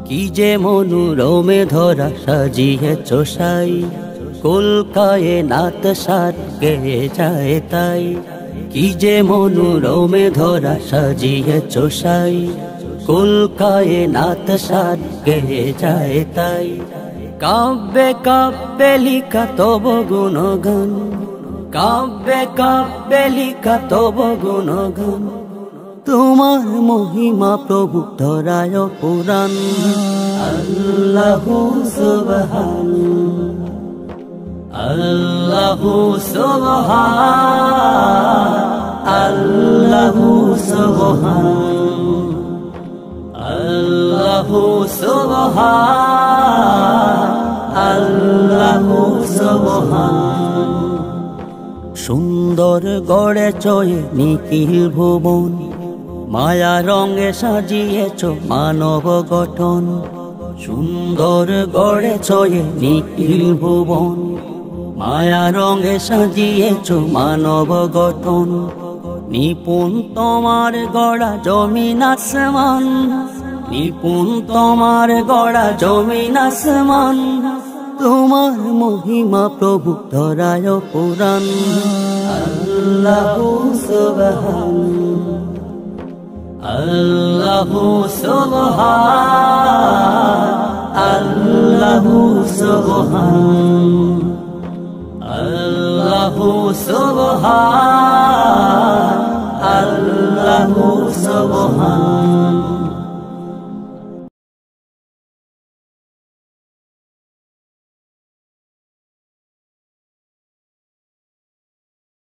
কি যে মনোরমে ধরা সাজিয়েছ সাই, কলকায় নাত সাত গেয়ে যায় তাই। কি যে মনোরমে ধরা সাজিয়েছ সাই, কলকায় নাত সাত গেয়ে যায় তাই। কাব্যে কাব্যে লিখা তব গুণগান, কাব্যে কাব্যে লিখা তব গুণগান। তোমার মহিমা প্রভু ধরায় পুরাণ। আল্লাহু সুবহান, আল্লাহু সুবহান, আল্লাহু সুবহান, আল্লাহু সুবহান, আল্লাহু সুবহান। সুন্দর গড়ে চয়ে নিখিল ভুবন, মায়া রঙে সাজিয়েছ মানব গঠন। সুন্দর গড়ে চয়ে নিখিল ভুবন, মায়া রঙে সাজিয়েছ মানব গঠন। নিপুণ তোমার গড়া জমিন আসমান, নিপুণ তোমার গড়া জমিন আসমান। তোমার মহিমা প্রভু ধরায় পুরাণ। আল্লাহু সুবহান, আল্লাহু সুবহান, আল্লাহু সুবহান, আল্লাহু সুবহান,